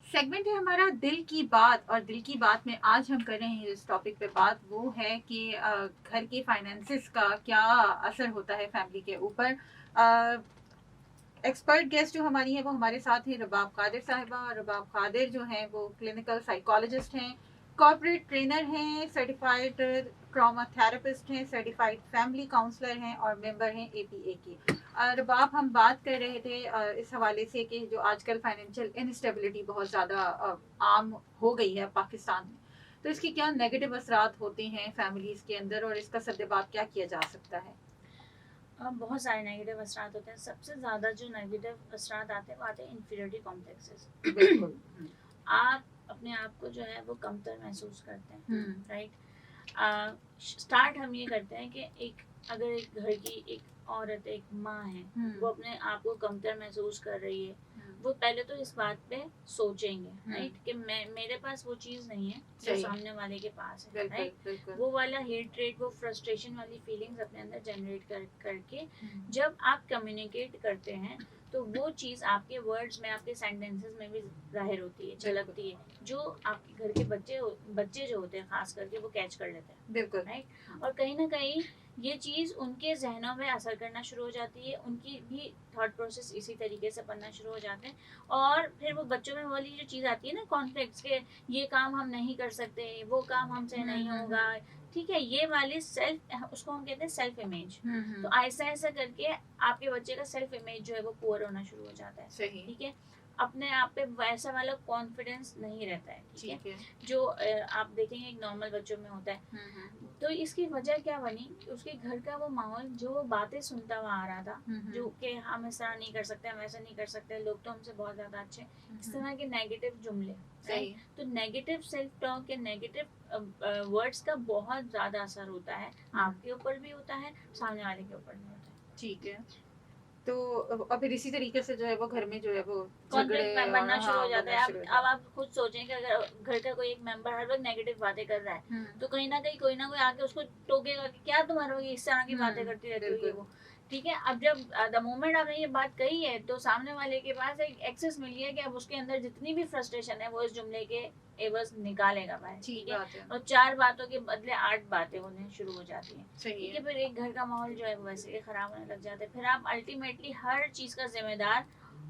Segment है हमारा दिल की बात। और दिल की बात में आज हम कर रहे हैं इस टॉपिक पे बात, वो है कि घर के फाइनेंसिस का क्या असर होता है फैमिली के ऊपर। एक्सपर्ट गेस्ट जो हमारी है वो हमारे साथ हैं रबाब कादिर साहिबा। और रबाब कादिर जो हैं वो क्लिनिकल साइकोलॉजिस्ट हैं, कॉर्पोरेट ट्रेनर हैं, सर्टिफाइड ट्रॉमा थेरेपिस्ट हैं, सर्टिफाइड फैमिली काउंसलर हैं और मेंबर हैं एपीए की। रबाब, हम बात कर रहे थे इस हवाले से कि जो आजकल फाइनेंशियल इनस्टेबिलिटी बहुत ज़्यादा आम हो गई है पाकिस्तान में, तो इसके क्या नेगेटिव असरात होते हैं फैमिलीज़ के अंदर और इसका सद्देबाब क्या किया जा सकता है? बहुत सारे नेगेटिव असरात होते हैं। सबसे ज़्यादा जो नेगेटिव असरात आते हैं वो आते हैं इन्फीरियरिटी कॉम्प्लेक्सेस। बिल्कुल। आप अपने आप को जो है वो कमतर महसूस करते हैं, हम्म। राइट। स्टार्ट हम ये करते हैं कि अगर एक घर की एक औरत, एक माँ है, वो अपने आप को कमतर महसूस कर रही है, वो पहले तो इस बात पे सोचेंगे, राइट, कि मैं, मेरे पास वो चीज़ नहीं है जो सही। सामने वाले के पास है, बिल्कुल राइट। बिल्कुल। वो वाला हेट्रेट, वो फ्रस्ट्रेशन वाली फीलिंग्स अपने अंदर जनरेट करके जब आप कम्युनिकेट करते हैं तो वो चीज़ आपके वर्ड्स में, आपके सेंटेंसेस में भी जाहिर होती है, झलकती है, जो आपके घर के बच्चे जो होते हैं खास करके वो कैच कर लेते हैं, बिल्कुल। राइट। और कहीं ना कहीं ये चीज़ उनके जहनों में असर करना शुरू हो जाती है, उनकी भी थॉट प्रोसेस इसी तरीके से बनना शुरू हो जाते हैं। और फिर वो बच्चों में वाली जो चीज़ आती है ना, कॉन्फ्लिक्ट्स के, ये काम हम नहीं कर सकते, वो काम हमसे नहीं होगा, ठीक है, ये वाली सेल्फ, उसको हम कहते हैं सेल्फ इमेज। तो ऐसा ऐसा करके आपके बच्चे का सेल्फ इमेज जो है वो पुअर होना शुरू हो जाता है, सही। ठीक है। अपने आप पे वैसा वाला कॉन्फिडेंस नहीं रहता है, ठीक है, जो आप देखेंगे एक नॉर्मल बच्चों में होता है। तो इसकी वजह क्या बनी कि उसके घर का वो माहौल, जो वो बातें सुनता हुआ आ रहा था, जो कि हम ऐसा नहीं कर सकते, हम ऐसा नहीं कर सकते, लोग तो हमसे बहुत ज्यादा अच्छे, इस तरह के नेगेटिव जुमले, सही। तो नेगेटिव सेल्फ टॉक या नेगेटिव वर्ड्स का बहुत ज्यादा असर होता है, आपके ऊपर भी होता है, सामने वाले के ऊपर भी होता है। ठीक है। तो अब फिर इसी तरीके से जो है वो घर में जो है वो झगड़े कॉन्फ्लिक्ट और बनना शुरू हाँ हो जाता बनना है। शुरू हो अब जाता आप खुद सोचें कि अगर घर का कोई एक मेंबर हर वक्त नेगेटिव बातें कर रहा है, है। तो कहीं ना कहीं कोई ना कोई आके उसको टोकेगा कि क्या तुम हर वक्त इस तरह की बातें करती रहती हो, ये बिल्कुल। वो, ठीक है। अब जब द मोमेंट आपने ये बात कही है तो सामने वाले के पास एक एक्सेस मिली है कि अब उसके अंदर जितनी भी फ्रस्ट्रेशन है वो इस जुमले के एवज निकालेगा बाहर, ठीक ठीक है। बात है। और 4 बातों के बदले 8 बातें होने शुरू हो जाती हैं, सही ठीक है। है। फिर एक घर का माहौल जो है वो वैसे ही खराब होने लग जाता है, फिर आप अल्टीमेटली हर चीज़ का जिम्मेदार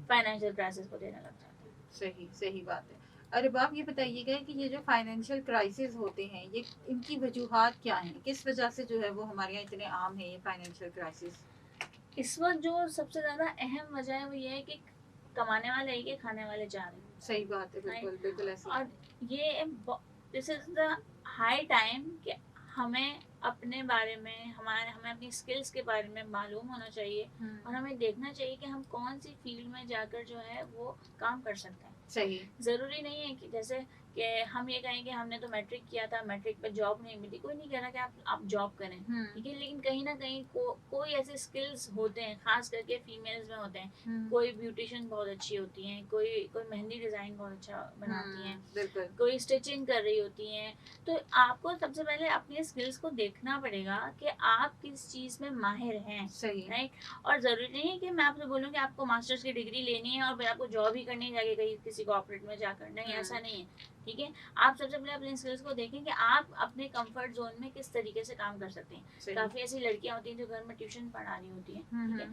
फाइनेंशियल क्राइसिस को देने लग जाते हैं। सही सही बात है। अरे बाप, ये बताइएगा कि ये जो फाइनेंशियल क्राइसिस होते हैं ये इनकी वजूहात क्या हैं, किस वजह से जो है वो हमारे यहाँ इतने आम है ये फाइनेंशियल क्राइसिस? इस वक्त जो सबसे ज़्यादा अहम वजह है वो ये है कि कमाने वाले एक है, खाने वाले चार हैं, सही बात है। राइट। बिल्कुल बिल्कुल ऐसी और ये this is the high time कि हमें अपने बारे में, हमें अपनी स्किल्स के बारे में मालूम होना चाहिए, और हमें देखना चाहिए कि हम कौन सी फील्ड में जाकर जो है वो काम कर सकते हैं। सही। ज़रूरी नहीं है कि जैसे कि हम ये कहें कि हमने तो मैट्रिक किया था, मैट्रिक पे जॉब नहीं मिली, कोई नहीं कह रहा कि आप जॉब करें, ठीक है, लेकिन कहीं ना कहीं कोई ऐसे स्किल्स होते हैं, खास करके फीमेल्स में होते हैं। कोई ब्यूटिशियन बहुत अच्छी होती हैं, कोई कोई मेहंदी डिज़ाइन बहुत अच्छा बनाती हैं, बिल्कुल। कोई स्टिचिंग कर रही होती हैं। तो आपको सबसे पहले अपने स्किल्स को देखना पड़ेगा कि आप किस चीज़ में माहिर हैं, सही। राइट। और ज़रूरी नहीं है कि मैं आपसे बोलूँ कि आपको मास्टर्स की डिग्री लेनी है और फिर आपको जॉब ही करनी है जाके कहीं किसी कॉर्पोरेट में जाकर, नहीं, ऐसा नहीं है, ठीक है। आप सबसे पहले अपने स्किल्स को देखें कि आप अपने कंफर्ट जोन में किस तरीके से काम कर सकते हैं। काफ़ी ऐसी लड़कियां होती हैं जो घर में ट्यूशन पढ़ा रही होती हैं, ठीक है।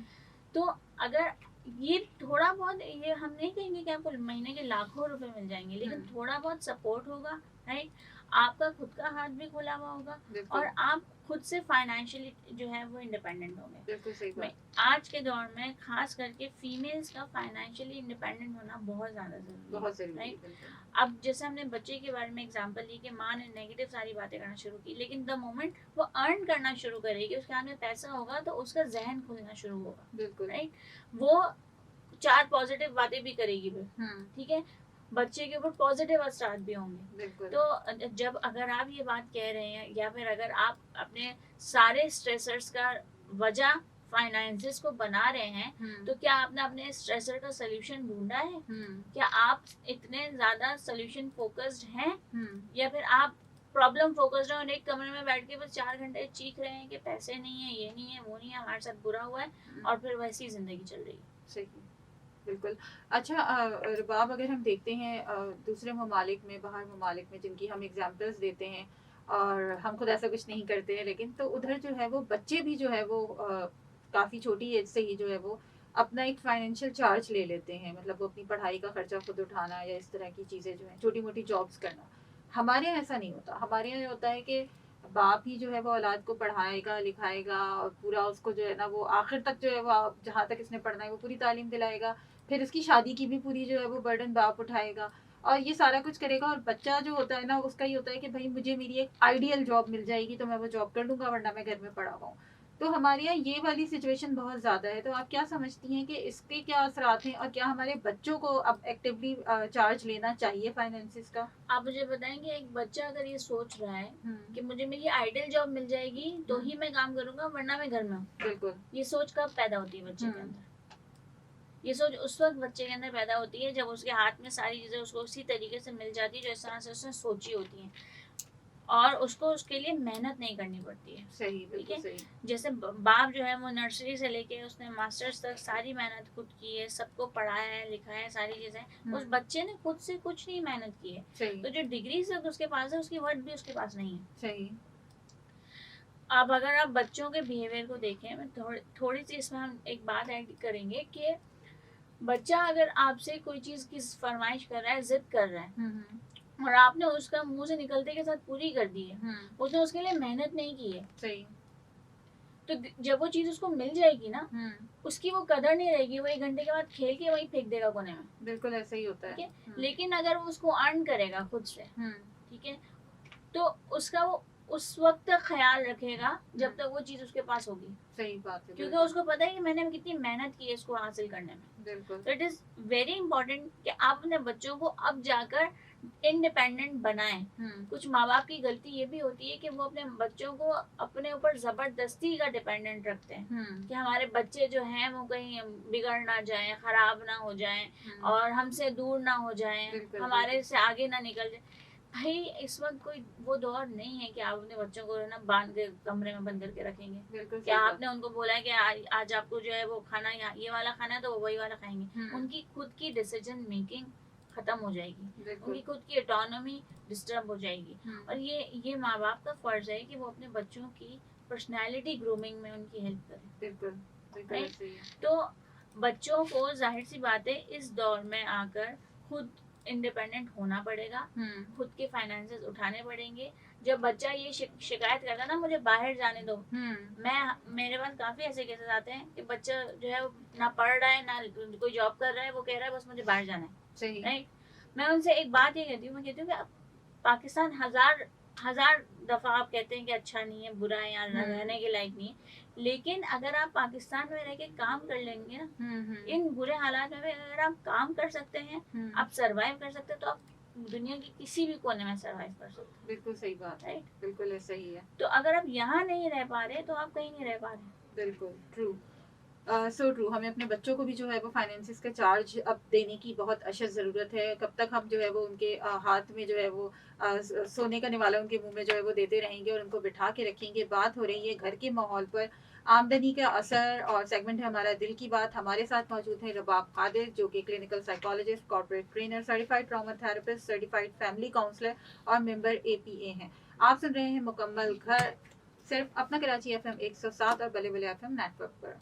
तो अगर ये थोड़ा बहुत, ये हम नहीं कहेंगे कि आपको महीने के लाखों रुपए मिल जाएंगे, लेकिन थोड़ा बहुत सपोर्ट होगा, राइट। आपका खुद का हाथ भी खुला हुआ होगा और आप खुद से फाइनेंशियली जो है वो इंडिपेंडेंट होंगे। बिल्कुल सही बात। आज के दौर में खास करके फीमेल्स का फाइनेंशियली इंडिपेंडेंट होना बहुत ज़्यादा ज़रूरी है, बहुत जरूरी है। राइट। बिल्कुल। अब जैसे हमने बच्चे के बारे में एग्जांपल ली कि माँ ने नेगेटिव सारी बातें करना शुरू की, लेकिन द मोमेंट वो अर्न करना शुरू करेगी, उसके हाथ में पैसा होगा, तो उसका जहन खुलना शुरू होगा, बिल्कुल। राइट। वो 4 पॉजिटिव बातें भी करेगी फिर, ठीक है। बच्चे के ऊपर पॉजिटिव असर भी होंगे। बिल्कुल। तो जब अगर आप ये बात कह रहे हैं, या फिर अगर आप अपने सारे स्ट्रेसर्स का वजह फाइनेंसेस को बना रहे हैं, तो क्या आपने अपने स्ट्रेसर का सोल्यूशन ढूंढा है? क्या आप इतने ज्यादा सोल्यूशन फोकस्ड हैं, या फिर आप प्रॉब्लम फोकस्ड हैं और एक कमरे में बैठ के बस 4 घंटे चीख रहे हैं कि पैसे नहीं है, ये नहीं है, वो नहीं है, हमारे साथ बुरा हुआ है, और फिर वैसी जिंदगी चल रही है। सही। बिल्कुल। अच्छा रबाब अगर हम देखते हैं दूसरे ममालिक में, बाहर ममालिक में जिनकी हम एग्ज़ाम्पल्स देते हैं और हम खुद ऐसा कुछ नहीं करते हैं, लेकिन तो उधर जो है वो बच्चे भी जो है वो काफ़ी छोटी एज से ही जो है वो अपना एक फाइनेंशियल चार्ज ले लेते हैं। मतलब वो अपनी पढ़ाई का खर्चा खुद उठाना या इस तरह की चीज़ें जो हैं, छोटी-मोटी जॉब्स करना। हमारे यहाँ ऐसा नहीं होता। हमारे यहाँ ये होता है कि बाप ही जो है वो औलाद को पढ़ाएगा, लिखाएगा और पूरा उसको जो है ना वो आखिर तक जो है वो जहाँ तक इसने पढ़ना है वो पूरी तालीम दिलाएगा। फिर उसकी शादी की भी पूरी जो है वो बर्डन बाप उठाएगा और ये सारा कुछ करेगा। और बच्चा जो होता है ना उसका ये होता है कि भाई मुझे मेरी एक आइडियल जॉब मिल जाएगी तो मैं वो जॉब कर लूंगा, वरना मैं घर में पड़ा हुआ हूँ। तो हमारे यहाँ ये वाली सिचुएशन बहुत ज़्यादा है। तो आप क्या समझती हैं कि इसके क्या असरात हैं और क्या हमारे बच्चों को अब एक्टिवली चार्ज लेना चाहिए फाइनेंसिस का? आप मुझे बताएंगे, एक बच्चा अगर ये सोच रहा है कि मुझे मेरी आइडियल जॉब मिल जाएगी तो ही मैं काम करूंगा वरना मैं घर में हूँ, बिल्कुल। ये सोच कब पैदा होती है बच्चे के अंदर? ये सोच उस वक्त बच्चे के अंदर पैदा होती है जब उसके हाथ में सारी चीजें उसको उसी तरीके से मिल जाती है जो इस तरह से उसने सोची होती हैं, और उसको उसके लिए मेहनत नहीं करनी पड़ती है। सही, ठीक बिल्कुल है। सही। जैसे बाप जो है वो नर्सरी से लेके उसने मास्टर्स तक सारी मेहनत खुद की है, सबको पढ़ाया है, लिखाया है, सारी चीजें। उस बच्चे ने खुद से कुछ नहीं मेहनत की है, सही, तो जो डिग्री से उसके पास है उसकी वर्थ भी उसके पास नहीं है। सही। अब अगर आप बच्चों के बिहेवियर को देखें, मैं थोड़ी सी इसमें हम एक बात ऐड करेंगे कि बच्चा अगर आपसे कोई चीज की फरमाइश कर रहा है, जिद कर रहा है, और आपने उसका मुंह से निकलते के साथ पूरी कर दी है, उसने उसके लिए मेहनत नहीं की है, सही। तो जब वो चीज उसको मिल जाएगी ना, उसकी वो कदर नहीं रहेगी, वो 1 घंटे के बाद खेल के वहीं फेंक देगा कोने में। बिल्कुल ऐसा ही होता है। ठीक है। लेकिन अगर वो उसको अर्न करेगा खुद से, ठीक है, तो उसका वो उस वक्त तक ख्याल रखेगा जब तक वो चीज उसके पास होगी। सही बात है। क्योंकि उसको पता है कि मैंने कितनी मेहनत की है इसको हासिल करने में। बिल्कुल। तो इट इज वेरी इंपॉर्टेंट कि आप अपने बच्चों को अब जाकर इंडिपेंडेंट बनाएं। कुछ माँ बाप की गलती ये भी होती है कि वो अपने बच्चों को अपने ऊपर जबरदस्ती का डिपेंडेंट रखते हैं कि हमारे बच्चे जो हैं वो कहीं बिगड़ ना जाएं, खराब ना हो जाएं, और हमसे दूर ना हो जाएं, हमारे से आगे ना निकल जाए। भाई इस वक्त कोई वो दौर नहीं है कि आप अपने बच्चों को ना बांध के कमरे में बंद करके रखेंगे। क्या आपने उनको बोला है कि आज आपको जो है वो खाना ये वाला खाना है तो वो वही वाला खाएंगे? उनकी खुद की डिसीजन मेकिंग खत्म हो जाएगी, उनकी खुद की ऑटोनॉमी डिस्टर्ब हो जाएगी। और ये माँ बाप का फर्ज है कि वो अपने बच्चों की पर्सनैलिटी ग्रूमिंग में उनकी हेल्प करें। बिल्कुल। तो बच्चों को जाहिर सी बात है इस दौर में आकर खुद इंडिपेंडेंट होना पड़ेगा, खुद के फाइनेंसेस उठाने पड़ेंगे। जब बच्चा ये शिकायत करता है ना मुझे बाहर जाने दो, मेरे पास काफी ऐसे केसेस आते हैं कि बच्चा जो है ना पढ़ रहा है ना कोई जॉब कर रहा है, वो कह रहा है बस मुझे बाहर जाना है। राइट। मैं उनसे एक बात ये कहती हूँ, मैं कहती हूँ कि पाकिस्तान हजार दफा आप कहते हैं कि अच्छा नहीं है, बुरा है, यहाँ रहने के लायक नहीं है, लेकिन अगर आप पाकिस्तान में रह के काम कर लेंगे ना, इन बुरे हालात में अगर आप काम कर सकते हैं, आप सरवाइव कर सकते हैं, तो आप दुनिया के किसी भी कोने में सरवाइव कर सकते हैं। बिल्कुल सही बात है। बिल्कुल ऐसा ही है। तो अगर आप यहाँ नहीं रह पा रहे तो आप कहीं नहीं रह पा रहे। बिल्कुल ट्रू। So true. हमें अपने बच्चों को भी जो है वो फाइनेंसिस का चार्ज अब देने की बहुत अशद ज़रूरत है। कब तक हम जो है वो उनके हाथ में जो है वो सोने का निवाला उनके मुंह में जो है वो देते रहेंगे और उनको बिठा के रखेंगे। बात हो रही है घर के माहौल पर आमदनी का असर, और सेगमेंट है हमारा दिल की बात। हमारे साथ मौजूद है रबाब कादिर जो कि clinical psychologist, corporate trainer, certified trauma therapist, certified family counsellor और मेंबर APA हैं। आप सुन रहे हैं मुकम्मल घर, सिर्फ अपना कराची FM 107 और बल्ले बल्ले FM नेटवर्क पर।